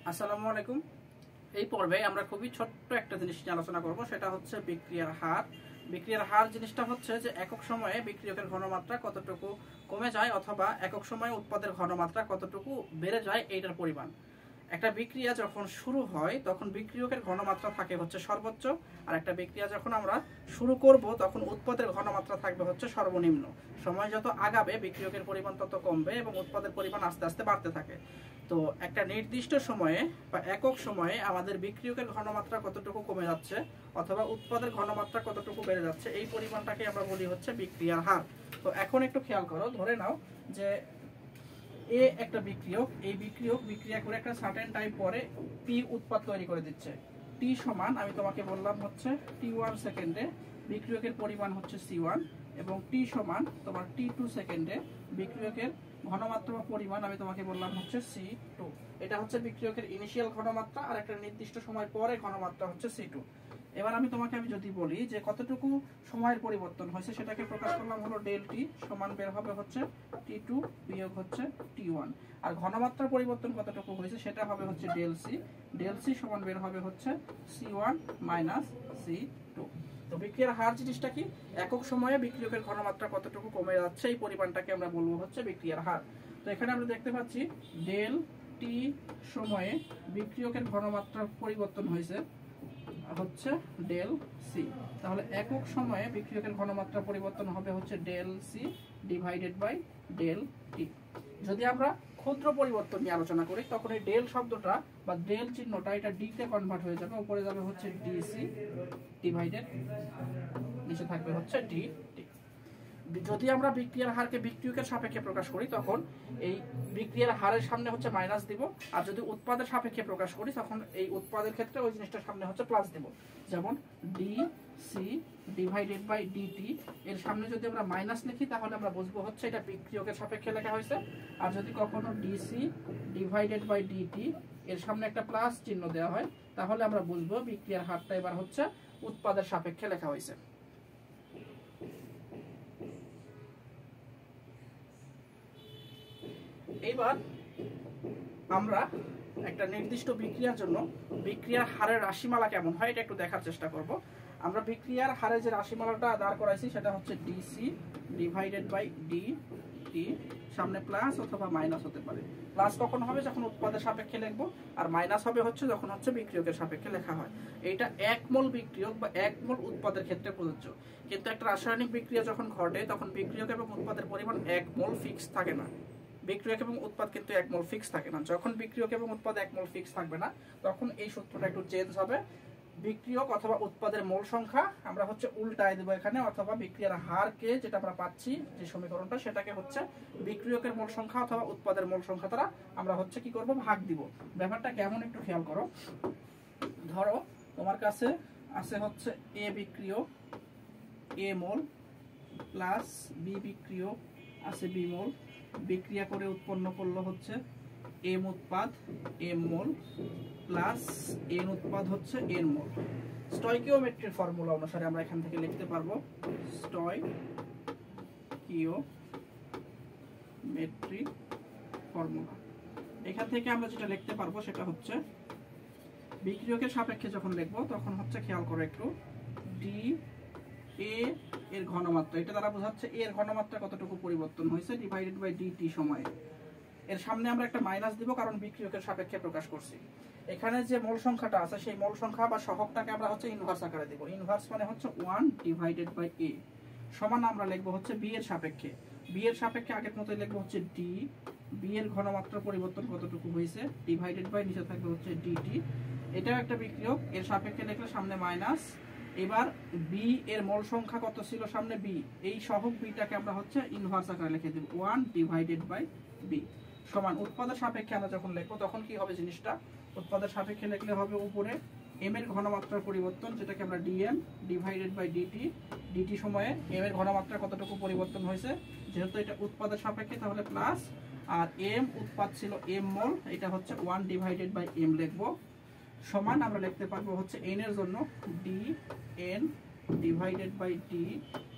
আসসালামু আলাইকুম। এই পর্বে আমরা খুবই ছোট্ট একটা জিনিস নিয়ে আলোচনা করব, সেটা হচ্ছে বিক্রিয়ার হার। বিক্রিয়ার হার জিনিসটা হচ্ছে যে একক সময়ে বিক্রিয়কের ঘনমাত্রা কতটুকু কমে যায় অথবা একক সময়ে উৎপাদের ঘনমাত্রা কতটুকু বেড়ে যায় এইটার পরিমাণ। একটা বিক্রিয়া যখন শুরু হয় তখন বিক্রিয়কের ঘনমাত্রা থাকে হচ্ছে সর্বোচ্চ, আর একটা বিক্রিয়া যখন আমরা শুরু করব তখন উৎপাদের ঘনমাত্রা থাকবে হচ্ছে সর্বনিম্ন। সময় যত আগাবে বিক্রিয়কের পরিমাণ তত কমবে এবং উৎপাদের পরিমাণ আস্তে আস্তে বাড়তে থাকে। তো একটা নির্দিষ্ট সময়ে বা একক সময়ে আমাদের বিক্রিয়কের ঘনমাত্রা কতটুকু কমে যাচ্ছে অথবা উৎপাদের ঘনমাত্রা কতটুকু বেড়ে যাচ্ছে, এই পরিমাণটাকে আমরা বলি হচ্ছে বিক্রিয়ার হার। তো এখন একটু খেয়াল করো, ধরে নাও যে এ একটা বিক্রিয়ক, এই বিক্রিয়ক বিক্রিয়া করে একটা সার্টেন টাইম পরে পি উৎপাদ তৈরি করে দিচ্ছে। টি সমান আমি তোমাকে বললাম হচ্ছে t1 সেকেন্ডে বিক্রিয়কের পরিমাণ হচ্ছে c1 এবং টি সমান তোমার t2 সেকেন্ডে বিক্রিয়কের ঘনমাত্রা বা পরিমাণ আমি তোমাকে বললাম হচ্ছে c2। এটা হচ্ছে বিক্রিয়কের ইনিশিয়াল ঘনমাত্রা, আর একটা নির্দিষ্ট সময় পরে ঘনমাত্রা হচ্ছে c2। এবার আমি যদি বলি যে কতটুকু সময়ের পরিবর্তন হয়েছে সেটাকে প্রকাশ করলাম হলো ডেল টি সমান বের হবে হচ্ছে t2 বিয়োগ হচ্ছে t1, আর ঘনমাত্রার পরিবর্তন কতটুকু হয়েছে সেটা হবে হচ্ছে ডেল সি সমান বের হবে হচ্ছে c1 মাইনাস c2। তো বিক্রিয়ার হার জিনিসটা কি? একক সময়ে বিক্রিয়কের ঘনমাত্রা কতটুকু কমে যাচ্ছে এই পরিমাণটাকে আমরা বলবো হচ্ছে বিক্রিয়ার হার। তো এখানে আমরা দেখতে পাচ্ছি ডেল টি সময়ে বিক্রিয়কের ঘনমাত্রা পরিবর্তন হয়েছে হচ্ছে ডেল সি, তাহলে একক সময়ে বিক্রিয়কের ঘনমাত্রা পরিবর্তন হবে হচ্ছে del C divided by del T. যদি আমরা ক্ষুদ্র পরিবর্তন নিয়ে আলোচনা করি তখন এই ডেল শব্দটা বা ডেল চিহ্নটা এটা ডি তে কনভার্ট হয়ে যাবে, উপরে যাবে হচ্ছে ডিসি ডিভাইডেড, নিচে থাকবে হচ্ছে ডি টি। যদি আমরা বিক্রিয়ার হারকে বিক্রিয়কের সাপেক্ষে প্রকাশ করি তখন এই বিক্রিয়ার হারের সামনে হচ্ছে মাইনাস দিব, আর যদি উৎপাদের সাপেক্ষে প্রকাশ করি তখন এই উৎপাদের ক্ষেত্রে ওই জিনিসটার সামনে হচ্ছে প্লাস দিব। যেমন D C divided by DT, এর সামনে যদি আমরা মাইনাস লিখি তাহলে আমরা বুঝবো হচ্ছে এটা বিক্রিয়কের সাপেক্ষে লেখা হয়েছে, আর যদি কখনো ডিসি ডিভাইডেড বাই ডিটি এর সামনে একটা প্লাস চিহ্ন দেওয়া হয় তাহলে আমরা বুঝবো বিক্রিয়ার হারটা এবার হচ্ছে উৎপাদের সাপেক্ষে লেখা হয়েছে। এইবার আমরা একটা নির্দিষ্ট বিক্রিয়ার জন্য বিক্রিয়ার হারের রাশিমালা কেমন হয় এটা একটু দেখার চেষ্টা করব। আমরা বিক্রিয়ার হারের যে রাশিমালাটা দাঁড় করাইছি সেটা হচ্ছে DC divided by D T, সামনে প্লাস অথবা মাইনাস হতে পারে। প্লাস কখন হবে? যখন উৎপাদের সাপেক্ষে লিখবো, আর মাইনাস হবে হচ্ছে যখন হচ্ছে বিক্রিয়কের সাপেক্ষে লেখা হয়। এইটা এক মোল বিক্রিয়ক বা এক মোল উৎপাদের ক্ষেত্রে প্রযোজ্য, কিন্তু একটা রাসায়নিক বিক্রিয়া যখন ঘটে তখন বিক্রিয়ক এবং উৎপাদের পরিমাণ এক মোল ফিক্স থাকে না। বিক্রিয়ক এবং উৎপাদ কিন্তু এক মোল ফিক্স থাকে না। যখন বিক্রিয়ক এবং উৎপাদ এক মোল ফিক্স থাকবে না তখন এই সূত্রটা একটু চেঞ্জ হবে। বিক্রিয়ক অথবা উৎপাদের মোল সংখ্যা আমরা হচ্ছে উল্টায় দেবো এখানে, অথবা বিক্রিয়ার হারকে যেটা আমরা পাচ্ছি যে সমীকরণটা সেটাকে হচ্ছে বিক্রিয়কের মোল সংখ্যা অথবা উৎপাদের মোল সংখ্যা দ্বারা আমরা হচ্ছে কি করব, ভাগ দিব। ব্যাপারটা কেমন একটু খেয়াল করো। ধরো তোমার কাছে আছে হচ্ছে এ বিক্রিয়ক এ মোল প্লাস বি বিক্রিয়ক আছে বি মোল, বিক্রিয়া করে উৎপন্ন করলো হচ্ছে এম উৎপাদ এম মোল প্লাস এন উৎপাদ হচ্ছে এন মোল। স্টয়কিওমেট্রির ফর্মুলা অনুসারে আমরা এখান থেকে লিখতে পারবো স্টয়কিওমেট্রি ফর্মুলা। এখান থেকে আমরা যেটা লিখতে পারবো সেটা হচ্ছে বিক্রিয়কের সাপেক্ষে যখন লিখবো তখন হচ্ছে খেয়াল করো একটু ডি এ এর ঘনমাত্রা, এটা দ্বারা বোঝাচ্ছে এর ঘনমাত্রা কতটুকু পরিবর্তন হয়েছে ডিভাইডেড বাই ডিটি সময়ে। এর সামনে আমরা একটা মাইনাস দিব কারণ বিক্রিয়কের সাপেক্ষে প্রকাশ করছি। এখানে যে মোল সংখ্যাটা আছে সেই মোল সংখ্যা বা সহগটাকে আমরা হচ্ছে ইনভার্স আকারে দেব। ইনভার্স মানে হচ্ছে 1 ডিভাইডেড বাই এ সমান আমরা লিখবো হচ্ছে বি এর সাপেক্ষে। বি এর সাপেক্ষে আগের মতোই লিখবো হচ্ছে ডি বি এর ঘনমাত্রা পরিবর্তন কতটুকু হয়েছে ডিভাইডেড বাই নিচে থাকবে হচ্ছে ডিটি। এটাও একটা বিক্রিয়ক, এর সাপেক্ষে লিখলে সামনে মাইনাস। এবার বি এর মোল সংখ্যা কত ছিল সামনে বি, এই সহগ বিটাকে আমরা হচ্ছে ইনভার্স আকারে লিখে দেব 1 ডিভাইডেড বাই বি সমান উৎপাদের সাপেক্ষে আমরা যখন লিখবো তখন কি হবে জিনিসটা, উৎপাদের সাপেক্ষে লিখলে হবে উপরে এম এর ঘনমাত্রার পরিবর্তন যেটাকে আমরা DM divided by DT, DT সময়ে এম এর ঘনমাত্রা কতটুকু পরিবর্তন হয়েছে, যেহেতু এটা উৎপাদের সাপেক্ষে তাহলে প্লাস, আর এম উৎপাদ ছিল এম মোল, এটা হচ্ছে 1 ডিভাইডেড বাই এম লিখবো সমান আমরা লিখতে পারবো হচ্ছে এন এর জন্য d n divided by D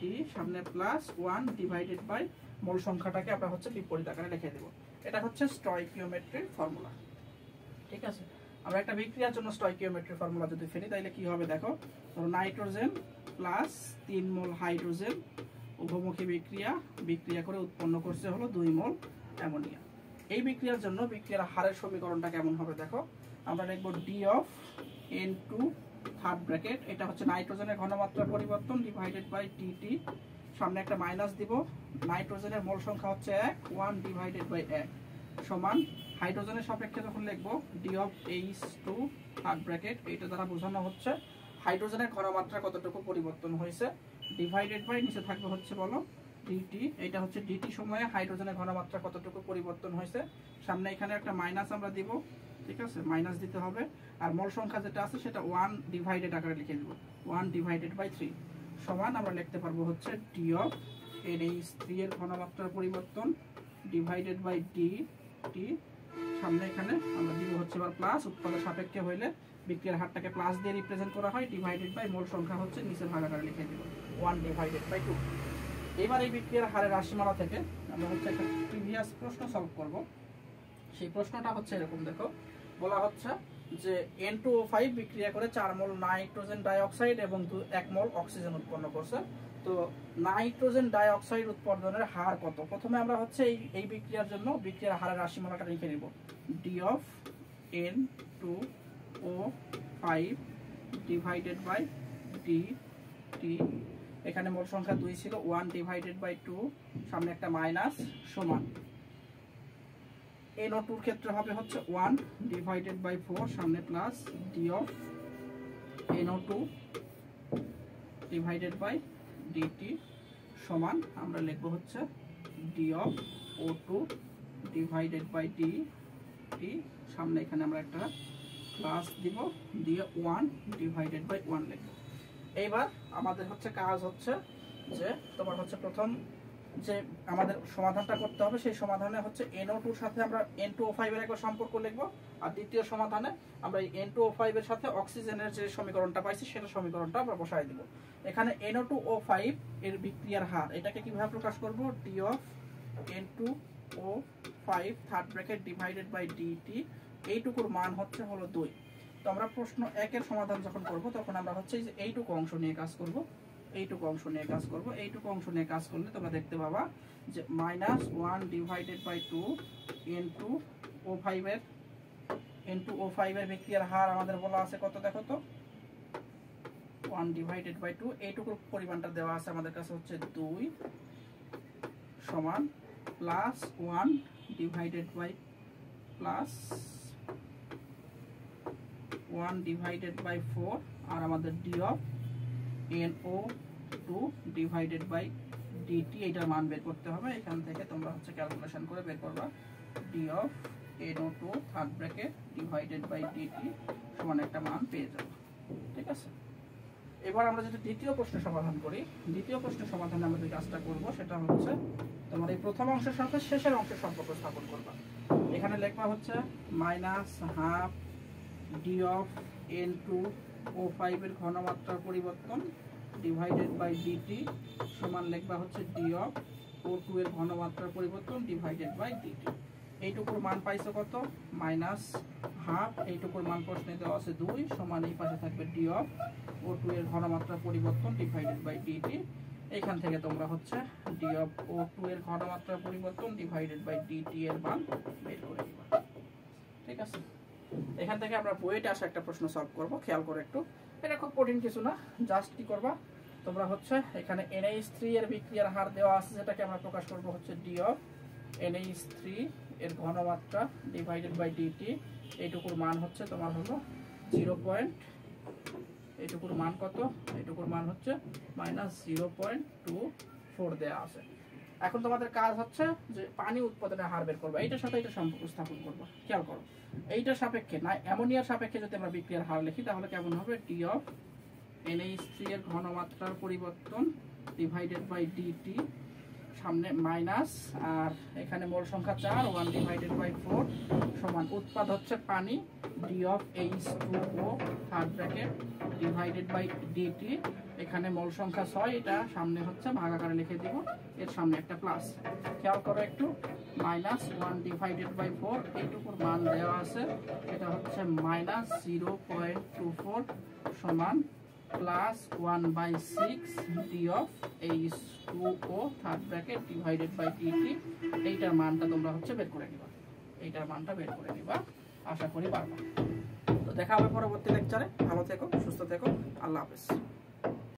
T সামনে প্লাস 1 ডিভাইডেড বাই মোল সংখ্যাটাকে আমরা হচ্ছে বিপরীত আকারে লিখে দেব। এটা হচ্ছে স্টয়কিওমেট্রির ফর্মুলা। ঠিক আছে। আমরা একটা বিক্রিয়ার জন্য স্টয়কিওমেট্রি ফর্মুলা যদি ফেলি তাহলে কি হবে দেখো, ধরো নাইট্রোজেন প্লাস 3 মোল হাইড্রোজেন উভমুখী বিক্রিয়া করে উৎপন্ন করছে হলো 2 মোল অ্যামোনিয়া। এই বিক্রিয়ার জন্য বিক্রিয়ার হারের সমীকরণটা কেমন হবে দেখো, আমরা লিখব D of N2 third bracket, এটা হচ্ছে নাইট্রোজেনের ঘনমাত্রা পরিবর্তন ডিভাইডেড বাই টিটি, সামনে একটা মাইনাস দিব, নাইট্রোজেনের মোল সংখ্যা হচ্ছে 1 ডিভাইডেড বাই 1 সমান হাইড্রোজেনের সাপেক্ষে যখন লিখবো D of H2 third bracket, এটা দ্বারা বোঝানো হচ্ছে হাইড্রোজেনের ঘনমাত্রা কতটুকু পরিবর্তন হয়েছে ডিভাইডেড বাই নিচে থাকবে হচ্ছে বলো ডিটি, এটা হচ্ছে ডিটি সময়ে হাইড্রোজেনের ঘনমাত্রা কতটুকু পরিবর্তন হয়েছে, সামনে এখানে একটা মাইনাস আমরা দিব, ঠিক আছে, মাইনাস দিতে হবে, আর মোল সংখ্যা যেটা আছে সেটা 1 ডিভাইডেড আকারে লিখে দিব, 1 ডিভাইডেড বাই 3 সমান আমরা লিখতে পারবো হচ্ছে ডি অফ NH3 এর ঘনমাত্রার পরিবর্তন ডিভাইডেড বাই টি, সামনে এখানে আমরা দিব হচ্ছে আবার প্লাস, উৎপাদের সাপেক্ষে হইলে বিক্রিয়ার হারটাকে প্লাস দিয়ে রিপ্রেজেন্ট করা হয় ডিভাইডেড বাই মোল সংখ্যা হচ্ছে নিচের ভাগ আকারে লিখে দিব 1 ডিভাইডেড বাই 2। এবার এই বিক্রিয়ার হারের রাশিমালা থেকে আমরা হচ্ছে একটা প্রিভিয়াস প্রশ্ন সলভ করব। সেই প্রশ্নটা হচ্ছে এরকম দেখো, বলা হচ্ছে যে N2O5 বিক্রিয়া করে 4 মোল নাইট্রোজেন ডাইঅক্সাইড এবং 1 মোল অক্সিজেন উৎপন্ন করছে, তো নাইট্রোজেন ডাইঅক্সাইড উৎপাদনের হার কত। প্রথমে আমরা হচ্ছে এই বিক্রিয়ার জন্য বিক্রিয়ার হারের রাশিমালাটা লিখে নিব, D of N2O5 divided by T, এখানে মোল সংখ্যা 2 ছিল, 1 ডিভাইডেড বাই 2 সামনে একটা মাইনাস সমান NO2 এর ক্ষেত্রে হবে হচ্ছে 1 ডিভাইডেড বাই 4 সামনে plus d of NO2 divided by dt সমান আমরা লিখব হচ্ছে d of O2 divided by dt, সামনে এখানে আমরা একটা প্লাস দিব দিয়ে 1 ডিভাইডেড বাই 1 লিখব। এইবার আমাদের হচ্ছে কাজ হচ্ছে যে তোমার হচ্ছে প্রথম যে আমাদের সমাধানটা করতে হবে, সেই সমাধানে হচ্ছে NO2 এর সাথে আমরা N2O5 এর একটা সম্পর্ক লিখব, আর দ্বিতীয় সমাধানে আমরা এই N2O5 এর সাথে অক্সিজেনের যে সমীকরণটা পাইছি সেটা সমীকরণটা আমরা বসাই দিব। এখানে NO2O5 এর বিক্রিয়ার হার এটাকে কিভাবে প্রকাশ করব, D of N2O5 third bracket divided by D T, এইটুকুর মান হচ্ছে হলো 2। তো আমরা প্রশ্ন 1 এর সমাধান যখন করব তখন আমরা হচ্ছে যে এইটুকু অংশ নিয়ে কাজ করব, এইটুকু অংশ নিয়ে কাজ করলে তোমরা দেখতে পাবা যে -1 ডিভাইডেড বাই 2 N2O5 এর বিক্রিয়ার হার আমাদের বলা আছে কত দেখো তো, 1 ডিভাইডেড বাই 2, এইটুকুর পরিমাণটা দেওয়া আছে আমাদের কাছে হচ্ছে 2 সমান প্লাস 1 ডিভাইডেড বাই 4 আর আমাদের d of NO2 divided by dt, এইটার মান বের করতে হবে। এখান থেকে তোমরা হচ্ছে ক্যালকুলেশন করে বের করবা d of NO2 third bracket divided by dt সমান একটা মান পেয়ে যাবো, ঠিক আছে। এবার আমরা যেটা দ্বিতীয় প্রশ্নের সমাধান করি, দ্বিতীয় প্রশ্নের সমাধানে আমরা যে কাজটা করব সেটা হচ্ছে তোমার এই প্রথম অংশের সাথে শেষের অংশের সম্পর্ক স্থাপন করবা। এখানে লেখা হচ্ছে -12 ডি অফ N2O5 এর ঘনমাত্রার পরিবর্তন ডিভাইডেড বাই ডিটি সমান লিখবা হচ্ছে ডি অফ O2 এর ঘনমাত্রার পরিবর্তন ডিভাইডেড বাই ডিটি। এইটুকুর মান পাইছো কত, -12, এইটুকুর মান প্রশ্নে দেওয়া আছে 2 সমান এই পাশে থাকবে ডি অফ O2 এর ঘনমাত্রার পরিবর্তন ডিভাইডেড বাই ডিটি। এইখান থেকে তোমরা হচ্ছে ডি অফ O2 এর ঘনমাত্রার পরিবর্তন ডিভাইডেড বাই ডিটি এর মান বের করে দিবা, ঠিক আছে। এখান থেকে আমরা বইতে আসা একটা প্রশ্ন সলভ করব, খেয়াল করে একটু, এটা খুব কঠিন কিছু না, জাস্ট কি করবা তোমরা হচ্ছে এখানে NH3 এর বিক্রিয়ার হার দেওয়া আছে যেটাকে আমরা প্রকাশ করব হচ্ছে ডি অফ NH3 এর ঘনমাত্রা ডিভাইডেড বাই ডিটি, এইটুকুর মান হচ্ছে তোমার হলো 0. এইটুকুর মান কত, এইটুকুর মান হচ্ছে -0.24 দেওয়া আছে। এখন তোমাদের কাজ হচ্ছে যে পানি উৎপাদনের হার বের করবা, এইটার সাথে এটা সম্পর্ক স্থাপন করবা। খেয়াল করো এইটার সাপেক্ষে না অ্যামোনিয়ার সাপেক্ষে যদি আমরা বিক্রিয়ার হার লিখি তাহলে কেমন হবে, ডি অফ NH3 এর ঘনমাত্রার পরিবর্তন ডিভাইডেড বাই ডিটি সামনে মাইনাস, আর এখানে মোল সংখ্যা 4, 1 ডিভাইডেড বাই 4 সমান উৎপাদ হচ্ছে পানি d of H2O third bracket divided by dt, এখানে মোল সংখ্যা 6, এটা সামনে হচ্ছে ভাগাকারে লিখে দিব, এর সামনে একটা প্লাস। খেয়াল করো একটু, মাইনাস 1 ডিভাইডেড বাই 4 এইটুকুর মান দেওয়া আছে, এটা হচ্ছে মাইনাস 0.24 সমান plus 1/6 d of H2O third bracket divided by dt। এইটার মানটা তোমরা হচ্ছে বের করে নিবা, এইটার মানটা বের করে নিবা, আশা করি পারবা। তো দেখা হবে পরবর্তী লেকচারে। ভালো থেকো, সুস্থ থেকো, আল্লাহ হাফেজ।